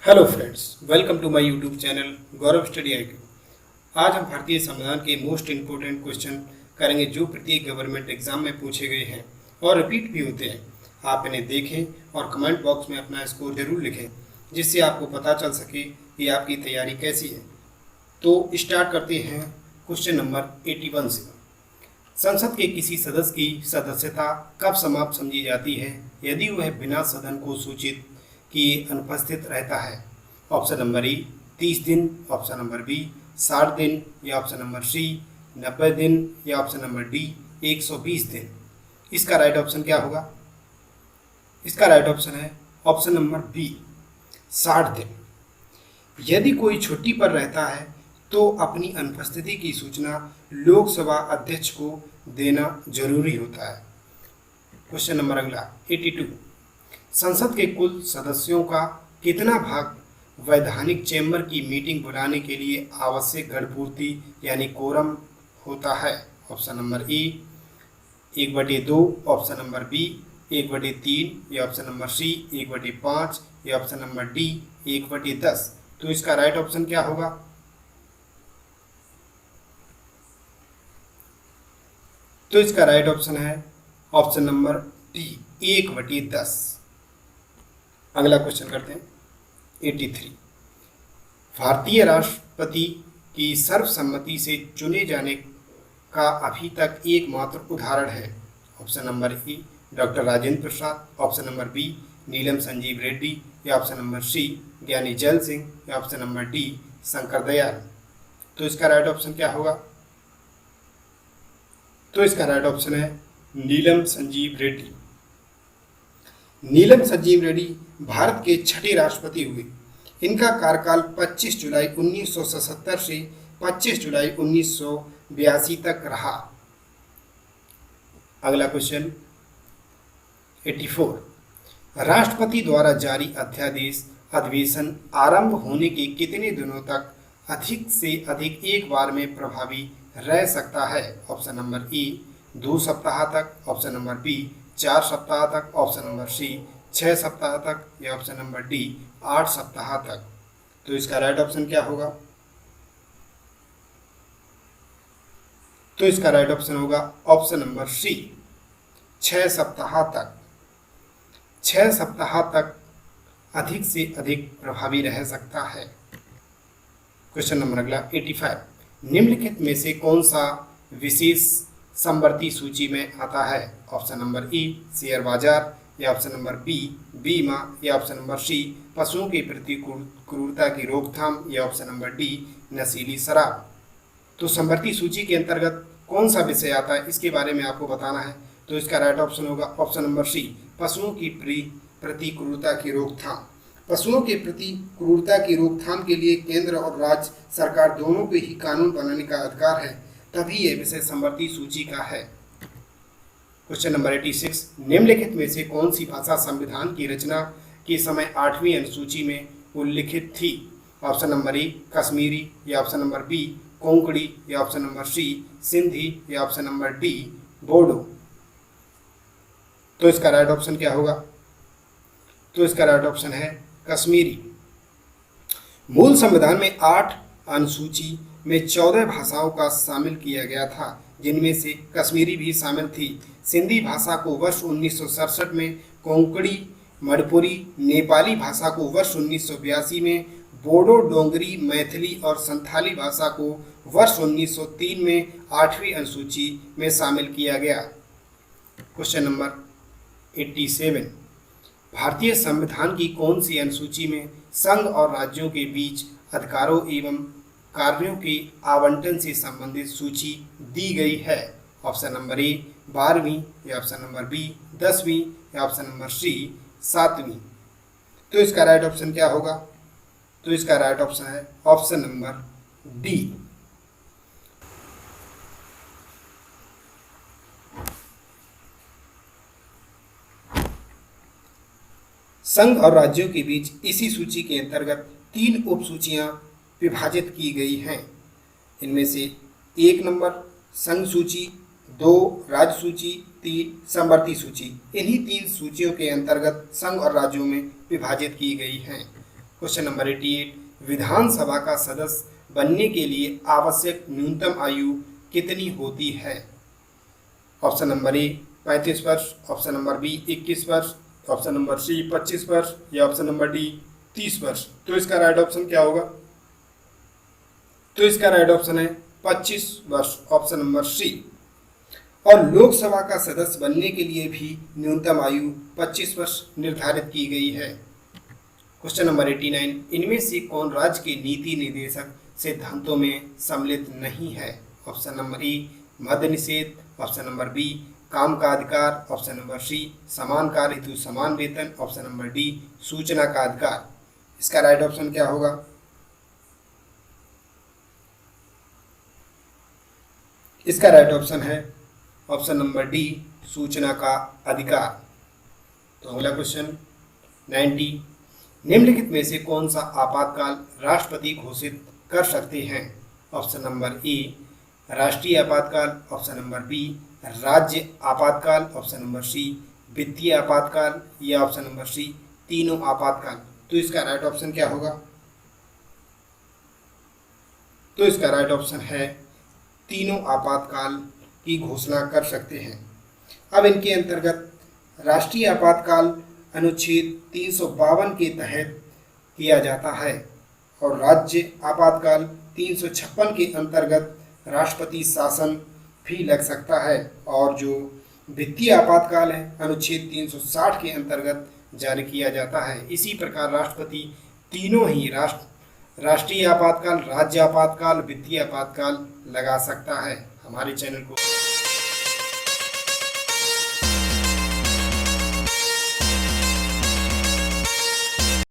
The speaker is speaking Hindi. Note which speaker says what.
Speaker 1: Hello friends, welcome to my YouTube channel Gaurav study IQ. आज हम भारतीय संविधान के मोस्ट इम्पोर्टेंट क्वेश्चन करेंगे जो प्रत्येक गवर्नमेंट एग्जाम में पूछे गए हैं और रिपीट भी होते हैं। आप इन्हें देखें और कमेंट बॉक्स में अपना स्कोर जरूर लिखें, जिससे आपको पता चल सके कि आपकी तैयारी कैसी है। तो स्टार्ट करते हैं क्वेश्चन नंबर 81 से। संसद के किसी सदस्य की सदस्यता कब समाप्त समझी जाती है यदि वह बिना सदन को सूचित किए अनुपस्थित रहता है? ऑप्शन नंबर ए 30 दिन, ऑप्शन नंबर बी 60 दिन, या ऑप्शन नंबर सी 90 दिन, या ऑप्शन नंबर डी 120 दिन। इसका राइट ऑप्शन क्या होगा? इसका राइट ऑप्शन है ऑप्शन नंबर बी 60 दिन। यदि कोई छुट्टी पर रहता है तो अपनी अनुपस्थिति की सूचना लोकसभा अध्यक्ष को देना जरूरी होता है। क्वेश्चन नंबर अगला 82। संसद के कुल सदस्यों का कितना भाग वैधानिक चैम्बर की मीटिंग बुलाने के लिए आवश्यक गणपूर्ति यानी कोरम होता है? Option number A 1/2, option number B 1/3, या ऑप्शन नंबर सी 1/5, या ऑप्शन नंबर डी 1/10। तो इसका राइट ऑप्शन क्या होगा? तो इसका राइट ऑप्शन है ऑप्शन नंबर डी 1/10। अगला क्वेश्चन करते हैं 83। भारतीय राष्ट्रपति की सर्वसम्मति से चुने जाने का अभी तक एकमात्र उदाहरण है? Option number A doctor Rajendra Prasad, option number B Neelam Sanjiva Reddy, या option number C Giani Zail Singh, या option number D Shankar Dayal. तो इसका राइट ऑप्शन क्या होगा? तो इसका राइट ऑप्शन है नीलम संजीव रेड्डी। नीलम संजीव रेड्डी भारत के छठे राष्ट्रपति हुए। इनका कार्यकाल 25 जुलाई 1977 से 25 जुलाई 1982 तक रहा। अगला क्वेश्चन 84। राष्ट्रपति द्वारा जारी अध्यादेश अधिवेशन आरंभ होने के कितने दिनों तक अधिक से अधिक एक बार में प्रभावी रह सकता है? ऑप्शन नंबर ए 2 सप्ताह तक, ऑप्शन नंबर बी 4 सप्ताह तक, ऑप्शन नंबर सी 6 सप्ताह तक, या ऑप्शन नंबर डी 8 सप्ताह तक। तो इसका राइट ऑप्शन क्या होगा? तो इसका राइट ऑप्शन होगा ऑप्शन नंबर सी 6 सप्ताह तक। 6 सप्ताह तक अधिक से अधिक प्रभावी रह सकता है। क्वेश्चन नंबर अगला 85। निम्नलिखित में से कौन सा विशेष समवर्ती सूची में आता है? ऑप्शन नंबर ए शेयर बाजार, या ऑप्शन नंबर बी बीमा, या ऑप्शन नंबर सी पशुओं के प्रति क्रूरता की रोकथाम, या ऑप्शन नंबर डी नशीली शराब। तो समवर्ती सूची के अंतर्गत कौन सा विषय आता है इसके बारे में आपको बताना है। तो इसका राइट ऑप्शन होगा ऑप्शन नंबर सी पशुओं की प्रति क्रूरता की रोकथाम। पशुओं के प्रति क्रूरता की रोकथाम के लिए केंद्र और राज्य सरकार दोनों को ही कानून बनाने का अधिकार है, तभी यह विषय समवर्ती सूची का है। Question number 86। निम्नलिखित में से कौन सी भाषा संविधान की रचना के समय 8वीं अनुसूची में उल्लिखित थी? ऑप्शन नंबर ए कश्मीरी, या ऑप्शन नंबर बी कोंकणी, या ऑप्शन नंबर सी सिंधी, या ऑप्शन नंबर डी बोडो। तो इसका राइट ऑप्शन क्या होगा? तो इसका राइट ऑप्शन है कश्मीरी। मूल संविधान में 8 अनुसूची में 14 भाषाओं का शामिल किया गया था, जिनमें से कश्मीरी भी शामिल थी। सिंधी भाषा को वर्ष 1967 में, कोंकणी, मणिपुरी, नेपाली भाषा को वर्ष 1982 में, बोडो, डोंगरी, मैथिली और संथाली भाषा को वर्ष 1903 में 8वीं अनुसूची में शामिल किया गया। Question number 87। भारतीय संविधान की कौन सी अनुसूची में संघ और राज्यों के बीच अधिकारों एवं कार्यों के आवंटन से संबंधित सूची दी गई है? ऑप्शन नंबर ए 12वीं, या ऑप्शन नंबर बी 10वीं, या ऑप्शन नंबर सी 7वीं। तो इसका राइट ऑप्शन क्या होगा? तो इसका राइट ऑप्शन है ऑप्शन नंबर डी। संघ और राज्यों के बीच इसी सूची के अंतर्गत 3 उप सूचियां विभाजित की गई हैं। इनमें से 1 नंबर संघ सूची, 2 राज्य सूची, 3 समवर्ती सूची। इन्हीं 3 सूचियों के अंतर्गत संघ और राज्यों में विभाजित की गई हैं। क्वेश्चन नंबर 88, विधानसभा का सदस्य बनने के लिए आवश्यक न्यूनतम आयु कितनी होती है? ऑप्शन नंबर ए 35 वर्ष, ऑप्शन नंबर बी 21 वर्ष, ऑप्शन नंबर सी 25 वर्ष या ऑप्शन नंबर डी 30 वर्ष। तो इसका राइट ऑप्शन क्या होगा? तो इसका राइट ऑप्शन है 25 वर्ष, ऑप्शन नंबर सी। और लोकसभा का सदस्य बनने के लिए भी न्यूनतम आयु 25 वर्ष निर्धारित की गई है। क्वेश्चन नंबर 89, इनमें से कौन राज्य के नीति निर्देशक सिद्धांतों में सम्मिलित नहीं है? ऑप्शन नंबर ए मद्य निषेध, ऑप्शन नंबर बी काम का अधिकार, ऑप्शन नंबर सी समान कार्य हेतु समान वेतन, ऑप्शन नंबर डी सूचना का अधिकार। इसका राइट ऑप्शन क्या होगा? इसका राइट ऑप्शन है ऑप्शन नंबर डी सूचना का अधिकार। तो अगला क्वेश्चन 90, निम्नलिखित में से कौन सा आपातकाल राष्ट्रपति घोषित कर सकते हैं? ऑप्शन नंबर ए राष्ट्रीय आपातकाल, ऑप्शन नंबर बी राज्य आपातकाल, ऑप्शन नंबर सी वित्तीय आपातकाल या ऑप्शन नंबर सी तीनों आपातकाल। तो इसका राइट ऑप्शन क्या होगा? तो इसका राइट ऑप्शन है तीनों आपातकाल की घोषणा कर सकते हैं। अब इनके अंतर्गत राष्ट्रीय आपातकाल अनुच्छेद 352 के तहत किया जाता है और राज्य आपातकाल 356 के अंतर्गत राष्ट्रपति शासन भी लग सकता है और जो वित्तीय आपातकाल है अनुच्छेद 360 के अंतर्गत जारी किया जाता है। इसी प्रकार राष्ट्रपति तीनों ही राष्ट्रीय आपातकाल, राज्य आपातकाल, वित्तीय आपातकाल लगा सकता है। हमारे चैनल को